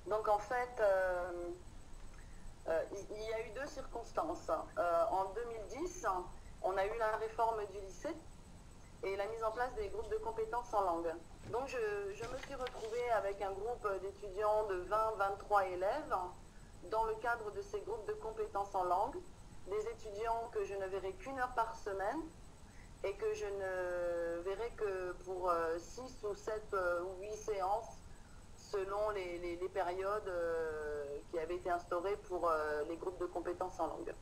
Donc en fait, il y a eu deux circonstances. En 2010, on a eu la réforme du lycée et la mise en place des groupes de compétences en langue. Donc je me suis retrouvée avec un groupe d'étudiants de 20-23 élèves dans le cadre de ces groupes de compétences en langue, des étudiants que je ne verrai qu'une heure par semaine et que je ne verrai que pour 6 ou 7 ou 8 séances selon les périodes qui avaient été instaurées pour les groupes de compétences en langue.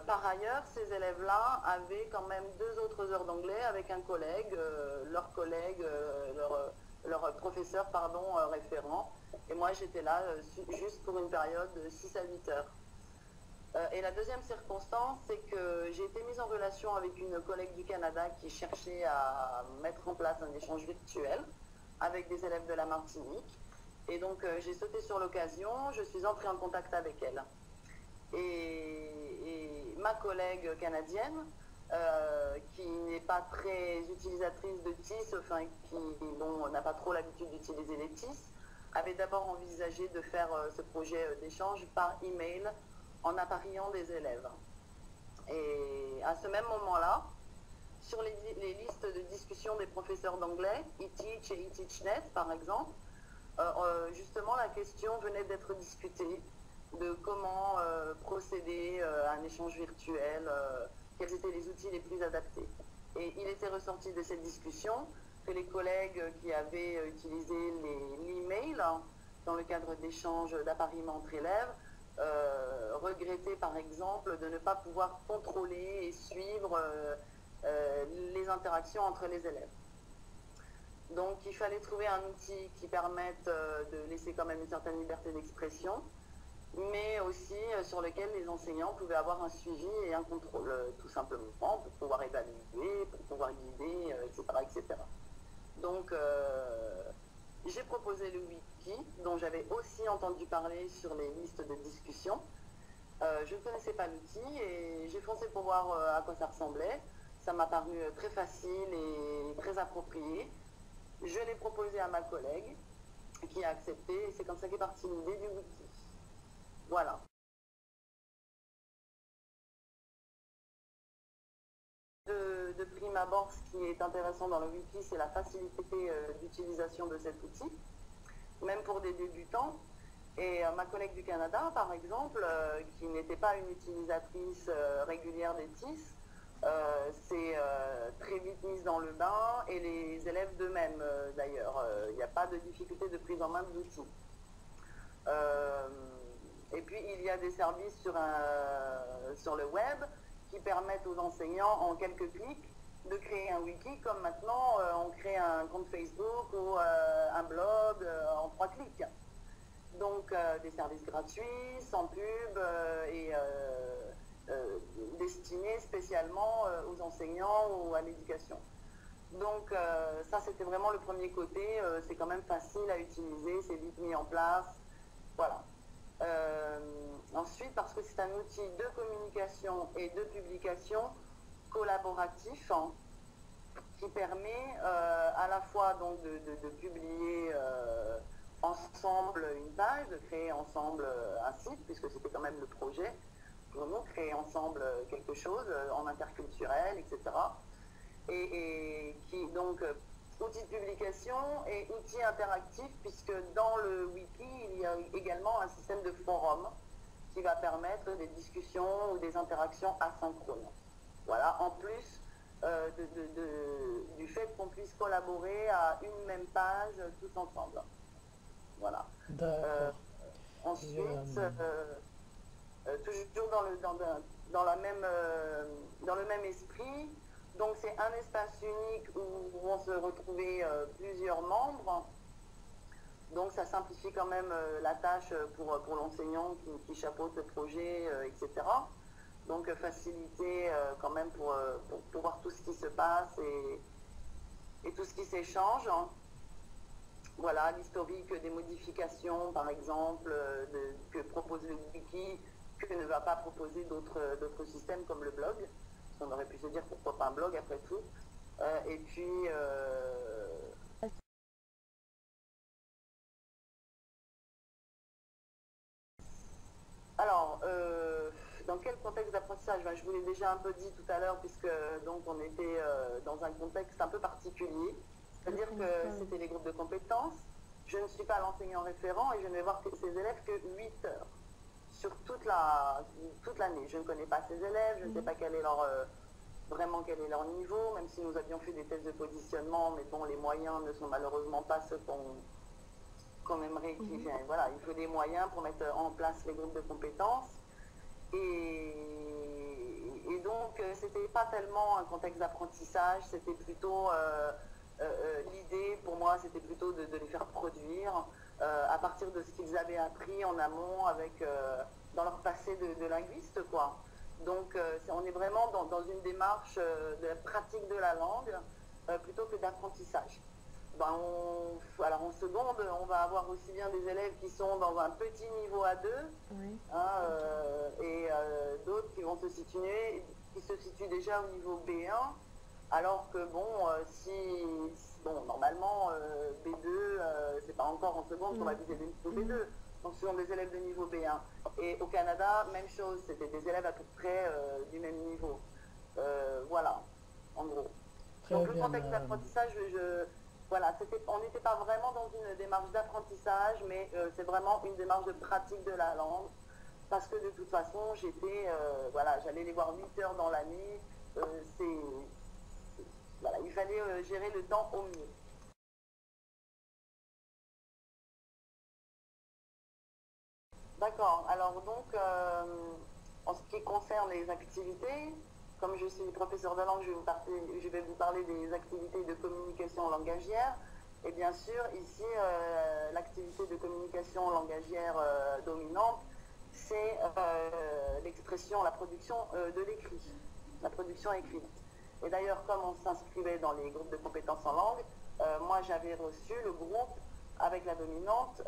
Par ailleurs, ces élèves-là avaient quand même 2 autres heures d'anglais avec un collègue, leur professeur référent. Et moi, j'étais là juste pour une période de 6 à 8 heures. Et la deuxième circonstance, c'est que j'ai été mise en relation avec une collègue du Canada qui cherchait à mettre en place un échange virtuel avec des élèves de la Martinique. Et donc, j'ai sauté sur l'occasion, je suis entrée en contact avec elle. Et ma collègue canadienne, qui n'est pas très utilisatrice de TIS, enfin qui n'a pas trop l'habitude d'utiliser les TIS, avait d'abord envisagé de faire ce projet d'échange par email en appareillant des élèves. Et à ce même moment-là, sur les listes de discussion des professeurs d'anglais, eTeach et eTeachNet par exemple, justement la question venait d'être discutée de comment procéder à un échange virtuel, quels étaient les outils les plus adaptés. Et il était ressorti de cette discussion que les collègues qui avaient utilisé l'email dans le cadre d'échanges d'appariement entre élèves regrettaient par exemple de ne pas pouvoir contrôler et suivre les interactions entre les élèves. Donc il fallait trouver un outil qui permette de laisser quand même une certaine liberté d'expression, mais aussi sur lequel les enseignants pouvaient avoir un suivi et un contrôle, tout simplement, pour pouvoir évaluer, pour pouvoir guider, etc., etc. Donc, j'ai proposé le wiki, dont j'avais aussi entendu parler sur les listes de discussion. Je ne connaissais pas l'outil et j'ai foncé pour voir à quoi ça ressemblait. Ça m'a paru très facile et très approprié. Je l'ai proposé à ma collègue, qui a accepté, et c'est comme ça qu'est partie l'idée du wiki. Voilà. De prime abord, ce qui est intéressant dans le wiki, c'est la facilité d'utilisation de cet outil, même pour des débutants. Et ma collègue du Canada, par exemple, qui n'était pas une utilisatrice régulière des TIS, s'est très vite mise dans le bain, et les élèves d'eux-mêmes d'ailleurs. Il n'y a pas de difficulté de prise en main de l'outil. Et puis il y a des services sur le web qui permettent aux enseignants en quelques clics de créer un wiki, comme maintenant on crée un compte Facebook ou un blog en 3 clics. Donc des services gratuits, sans pub et destinés spécialement aux enseignants ou à l'éducation. Donc ça c'était vraiment le premier côté, c'est quand même facile à utiliser, c'est vite mis en place, voilà. Ensuite, parce que c'est un outil de communication et de publication collaboratif, hein, qui permet à la fois donc de publier ensemble une page, de créer ensemble un site, puisque c'était quand même le projet, vraiment créer ensemble quelque chose en interculturel, etc. Et qui donc outils de publication et outils interactifs, puisque dans le wiki, il y a également un système de forum qui va permettre des discussions ou des interactions asynchrones. Voilà, en plus du fait qu'on puisse collaborer à une même page tous ensemble. Voilà. D'accord. Et, Ensuite, toujours dans le même esprit, donc c'est un espace unique où vont se retrouver plusieurs membres. Donc ça simplifie quand même la tâche pour l'enseignant qui chapeaute le projet, etc. Donc faciliter quand même pour voir tout ce qui se passe et tout ce qui s'échange. Voilà, l'historique des modifications, par exemple, que propose le wiki, que ne va pas proposer d'autres systèmes comme le blog. On aurait pu se dire pourquoi pas un blog après tout. Et puis contexte d'apprentissage, ben, je vous l'ai déjà un peu dit tout à l'heure, puisque donc on était dans un contexte un peu particulier. C'est-à-dire que c'était les groupes de compétences. Je ne suis pas l'enseignant référent et je ne vais voir ces élèves que 8 heures sur toute l'année. Je ne connais pas ces élèves, je ne sais pas vraiment quel est leur niveau, même si nous avions fait des tests de positionnement, mais bon, les moyens ne sont malheureusement pas ceux qu'on aimerait qu'ils viennent. Voilà, il faut des moyens pour mettre en place les groupes de compétences. Et donc, c'était pas tellement un contexte d'apprentissage, c'était plutôt l'idée pour moi, c'était plutôt de les faire produire à partir de ce qu'ils avaient appris en amont dans leur passé de linguiste, quoi. Donc, on est vraiment dans une démarche de la pratique de la langue plutôt que d'apprentissage. Ben, alors en seconde, on va avoir aussi bien des élèves qui sont dans un petit niveau A2 et d'autres qui vont se situent déjà au niveau B1, alors que bon, normalement B2, c'est pas encore en seconde qu'on va viser le niveau B2. Donc ce sont des élèves de niveau B1. Et au Canada, même chose, c'était des élèves à peu près du même niveau. Voilà, en gros. Donc le contexte d'apprentissage, voilà, on n'était pas vraiment dans une démarche d'apprentissage, mais c'est vraiment une démarche de pratique de la langue, parce que de toute façon, j'allais les voir 8 heures dans l'année, voilà, il fallait gérer le temps au mieux. D'accord, alors donc, en ce qui concerne les activités, comme je suis professeur de langue, je vais vous parler des activités de communication langagière. Et bien sûr, ici, l'activité de communication langagière dominante, c'est l'expression, la production de l'écrit, la production écrite. Et d'ailleurs, comme on s'inscrivait dans les groupes de compétences en langue, moi j'avais reçu le groupe avec la dominante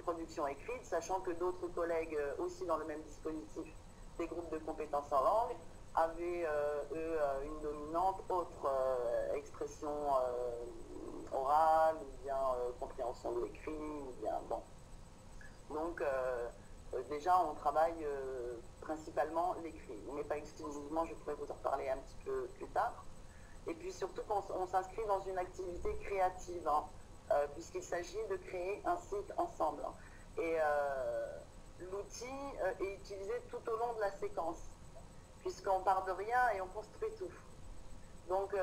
production écrite, sachant que d'autres collègues aussi dans le même dispositif des groupes de compétences en langue avaient eux une dominante autre expression orale ou bien compréhension de l'écrit ou bien bon. Donc déjà on travaille principalement l'écrit, mais pas exclusivement, je pourrais vous en reparler un petit peu plus tard. Et puis surtout qu'on s'inscrit dans une activité créative, puisqu'il s'agit de créer un site ensemble. Et l'outil est utilisé tout au long de la séquence, puisqu'on part de rien et on construit tout. Donc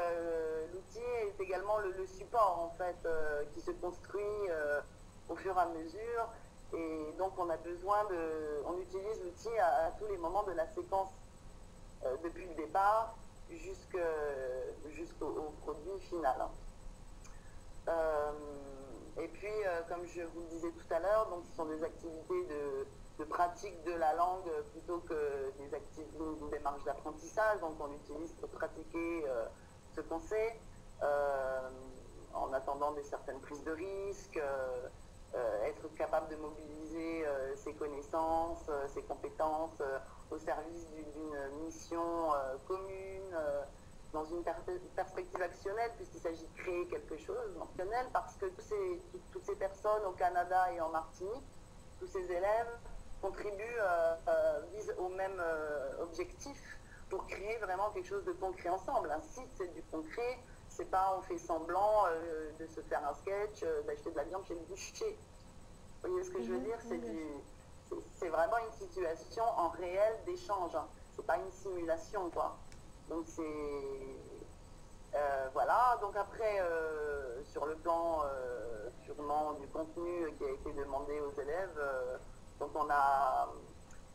l'outil est également le support en fait qui se construit au fur et à mesure. Et donc on utilise l'outil à tous les moments de la séquence, depuis le départ jusqu'au produit final. Et puis, comme je vous le disais tout à l'heure, donc ce sont des activités de pratique de la langue plutôt que des activités de démarche d'apprentissage. Donc, on l'utilise pour pratiquer ce qu'on sait, en attendant certaines prises de risques, être capable de mobiliser ses connaissances, ses compétences au service d'une mission commune, dans une perspective actionnelle, puisqu'il s'agit de créer quelque chose actionnel, parce que toutes ces personnes au Canada et en Martinique, tous ces élèves contribuent, visent au même objectif pour créer vraiment quelque chose de concret ensemble. Un site, c'est du concret, c'est pas on fait semblant de se faire un sketch, d'acheter de la viande chez le boucher. Vous voyez ce que je veux dire? C'est vraiment une situation en réel d'échange, hein. C'est pas une simulation, quoi. Donc voilà, donc après sur le plan purement du contenu qui a été demandé aux élèves, donc on a,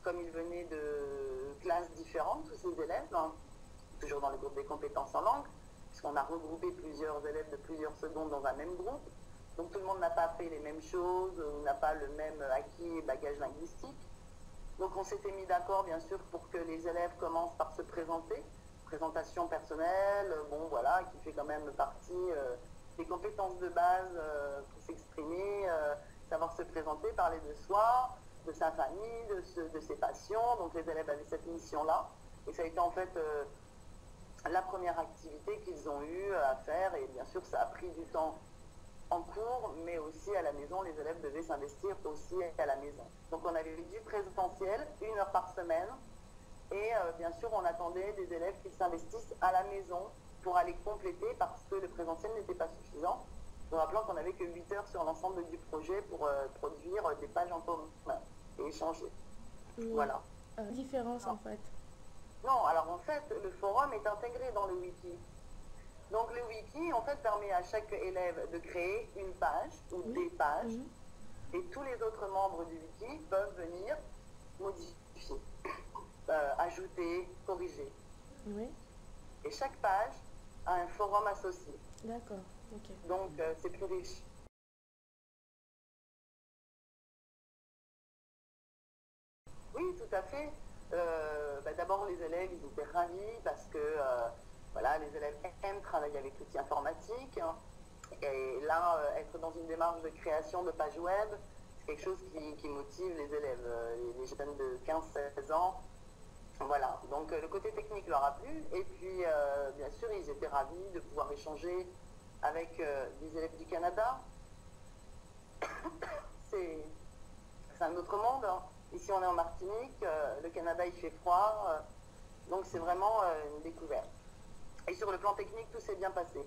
comme ils venaient de classes différentes, tous ces élèves, hein, toujours dans les groupes des compétences en langue, puisqu'on a regroupé plusieurs élèves de plusieurs secondes dans un même groupe, donc tout le monde n'a pas fait les mêmes choses, n'a pas le même acquis et bagage linguistique. Donc on s'était mis d'accord bien sûr pour que les élèves commencent par se présenter, présentation personnelle, bon voilà, qui fait quand même partie des compétences de base pour s'exprimer, savoir se présenter, parler de soi, de sa famille, de ses passions. Donc les élèves avaient cette mission-là. Et ça a été en fait la première activité qu'ils ont eu à faire. Et bien sûr, ça a pris du temps en cours, mais aussi à la maison. Les élèves devaient s'investir aussi à la maison. Donc on avait du présentiel, 1 heure par semaine, Et bien sûr, on attendait des élèves qui s'investissent à la maison pour aller compléter parce que le présentiel n'était pas suffisant. En rappelant qu'on n'avait que 8 heures sur l'ensemble du projet pour produire des pages en commun et échanger. Oui. Voilà. Différence en fait. Non, alors en fait, le forum est intégré dans le wiki. Donc le wiki, en fait, permet à chaque élève de créer une page ou des pages. Et tous les autres membres du wiki peuvent venir modifier, ajouter, corriger. Oui. Et chaque page a un forum associé. D'accord. Ok. Donc c'est plus riche. Oui, tout à fait. D'abord, les élèves, ils étaient ravis parce que voilà, les élèves aiment travailler avec l'outil informatique. Hein. Et là, être dans une démarche de création de pages web, c'est quelque chose qui motive les élèves, les jeunes de 15-16 ans. Voilà, donc le côté technique leur a plu. Et puis, bien sûr, ils étaient ravis de pouvoir échanger avec des élèves du Canada. C'est un autre monde. Hein. Ici, on est en Martinique. Le Canada, il fait froid. Donc, c'est vraiment une découverte. Et sur le plan technique, tout s'est bien passé.